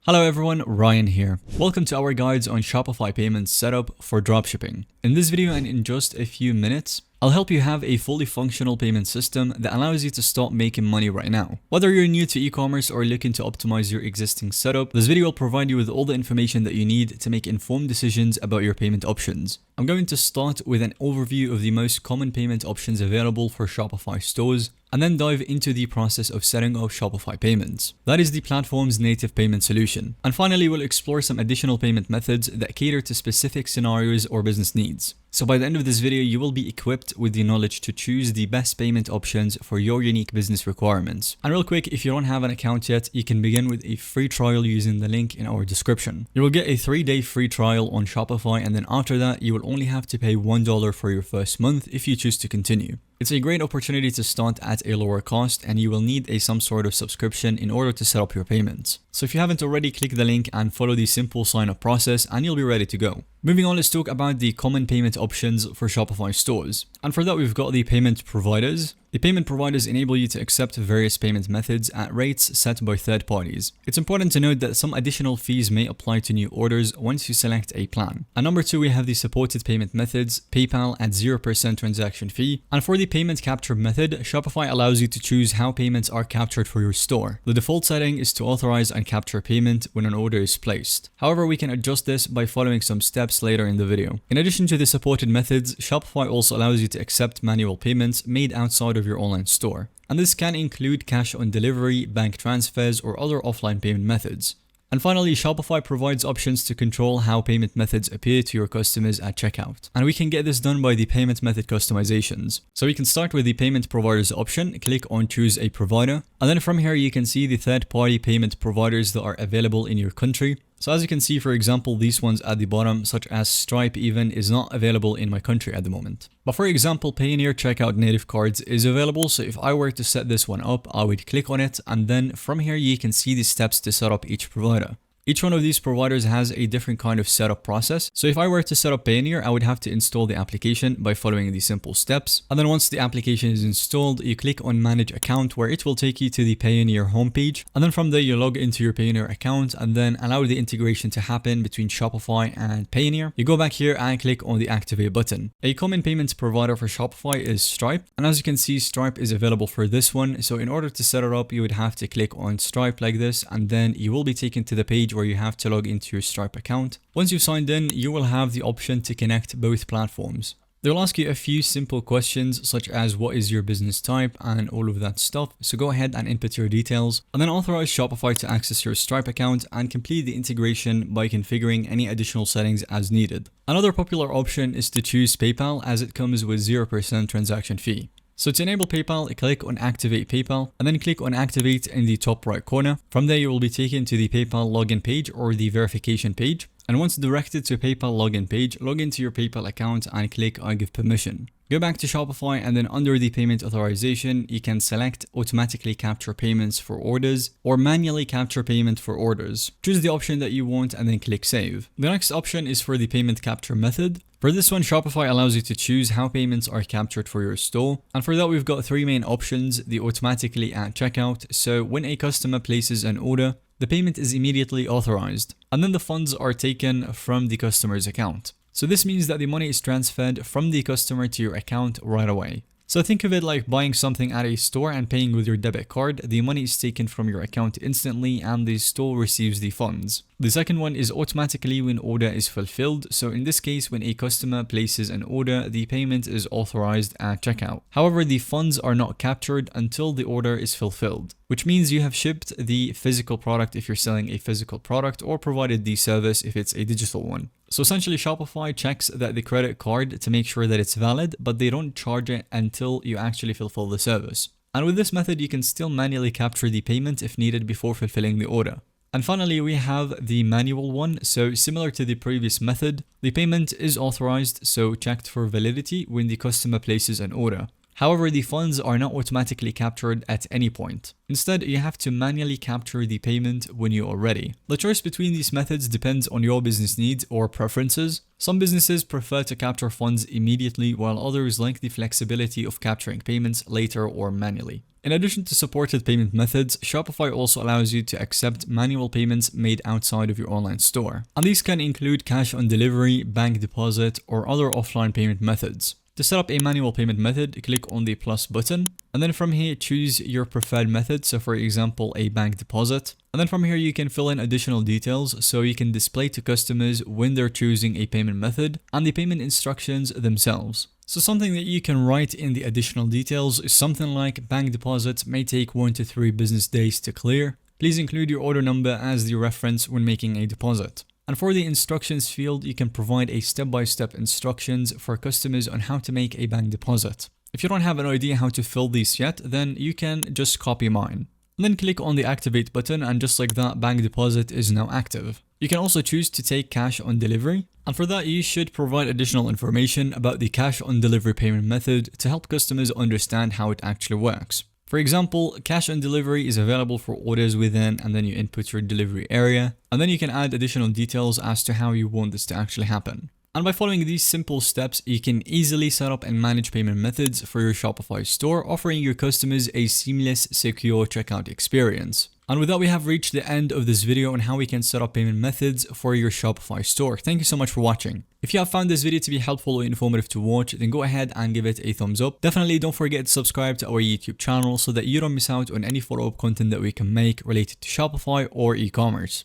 Hello everyone, Ryan here. Welcome to our guides on Shopify Payments setup for dropshipping. In this video and in just a few minutes, I'll help you have a fully functional payment system that allows you to start making money right now. Whether you're new to e-commerce or looking to optimize your existing setup, this video will provide you with all the information that you need to make informed decisions about your payment options. I'm going to start with an overview of the most common payment options available for Shopify stores, and then dive into the process of setting up Shopify Payments. That is the platform's native payment solution. And finally, we'll explore some additional payment methods that cater to specific scenarios or business needs. So by the end of this video, you will be equipped with the knowledge to choose the best payment options for your unique business requirements. And real quick, if you don't have an account yet, you can begin with a free trial using the link in our description. You will get a 3-day free trial on Shopify, and then after that, you will only have to pay $1 for your first month if you choose to continue. It's a great opportunity to start at a lower cost, and you will need some sort of subscription in order to set up your payments. So if you haven't already, click the link and follow the simple sign up process and you'll be ready to go. Moving on, let's talk about the common payment options for Shopify stores. And for that, we've got the payment providers. The payment providers enable you to accept various payment methods at rates set by third parties. It's important to note that some additional fees may apply to new orders once you select a plan. And number 2, we have the supported payment methods, PayPal at 0% transaction fee. And for the payment capture method, Shopify allows you to choose how payments are captured for your store. The default setting is to authorize and capture payment when an order is placed. However, we can adjust this by following some steps later in the video. In addition to the supported methods, Shopify also allows you to accept manual payments made outside of your online store. And this can include cash on delivery, bank transfers, or other offline payment methods. And finally, Shopify provides options to control how payment methods appear to your customers at checkout. And we can get this done by the payment method customizations. So we can start with the payment providers option, click on choose a provider. And then from here, you can see the third-party payment providers that are available in your country. So as you can see, for example, these ones at the bottom, such as Stripe even, is not available in my country at the moment. But for example, Payoneer Checkout Native Cards is available. So if I were to set this one up, I would click on it. And then from here, you can see the steps to set up each provider. Each one of these providers has a different kind of setup process. So if I were to set up Payoneer, I would have to install the application by following these simple steps. And then once the application is installed, you click on Manage Account, where it will take you to the Payoneer homepage. And then from there, you log into your Payoneer account and then allow the integration to happen between Shopify and Payoneer. You go back here and click on the Activate button. A common payments provider for Shopify is Stripe. And as you can see, Stripe is available for this one. So in order to set it up, you would have to click on Stripe like this, and then you will be taken to the page where you have to log into your Stripe account. Once you've signed in, you will have the option to connect both platforms. They'll ask you a few simple questions such as what is your business type and all of that stuff. So go ahead and input your details and then authorize Shopify to access your Stripe account and complete the integration by configuring any additional settings as needed. Another popular option is to choose PayPal, as it comes with 0% transaction fee. So to enable PayPal, click on Activate PayPal and then click on Activate in the top right corner. From there, you will be taken to the PayPal login page or the verification page. And once directed to PayPal login page, log into your PayPal account and click I give permission. Go back to Shopify and then under the payment authorization, you can select automatically capture payments for orders or manually capture payment for orders. Choose the option that you want and then click save. The next option is for the payment capture method. For this one, Shopify allows you to choose how payments are captured for your store. And for that, we've got 3 main options. The automatically at checkout. So when a customer places an order, the payment is immediately authorized. And then the funds are taken from the customer's account. So this means that the money is transferred from the customer to your account right away. So think of it like buying something at a store and paying with your debit card. The money is taken from your account instantly and the store receives the funds. The second one is automatically when order is fulfilled. So in this case, when a customer places an order, the payment is authorized at checkout. However, the funds are not captured until the order is fulfilled, which means you have shipped the physical product if you're selling a physical product or provided the service if it's a digital one. So essentially, Shopify checks that the credit card to make sure that it's valid, but they don't charge it until you actually fulfill the service. And with this method, you can still manually capture the payment if needed before fulfilling the order. And finally, we have the manual one. So similar to the previous method, the payment is authorized, so checked for validity when the customer places an order. However, the funds are not automatically captured at any point. Instead, you have to manually capture the payment when you are ready. The choice between these methods depends on your business needs or preferences. Some businesses prefer to capture funds immediately, while others like the flexibility of capturing payments later or manually. In addition to supported payment methods, Shopify also allows you to accept manual payments made outside of your online store. And these can include cash on delivery, bank deposit, or other offline payment methods. To set up a manual payment method, click on the plus button, and then from here choose your preferred method, so for example a bank deposit. And then from here you can fill in additional details so you can display to customers when they're choosing a payment method and the payment instructions themselves. So something that you can write in the additional details is something like bank deposits may take 1 to 3 business days to clear. Please include your order number as the reference when making a deposit. And for the instructions field, you can provide a step-by-step instructions for customers on how to make a bank deposit. If you don't have an idea how to fill these yet, then you can just copy mine. And then click on the activate button, and just like that, bank deposit is now active. You can also choose to take cash on delivery. And for that, you should provide additional information about the cash on delivery payment method to help customers understand how it actually works. For example, cash on delivery is available for orders within, and then you input your delivery area, and then you can add additional details as to how you want this to actually happen. And by following these simple steps, you can easily set up and manage payment methods for your Shopify store, offering your customers a seamless, secure checkout experience. And with that, we have reached the end of this video on how we can set up payment methods for your Shopify store. Thank you so much for watching. If you have found this video to be helpful or informative to watch, then go ahead and give it a thumbs up. Definitely don't forget to subscribe to our YouTube channel so that you don't miss out on any follow-up content that we can make related to Shopify or e-commerce.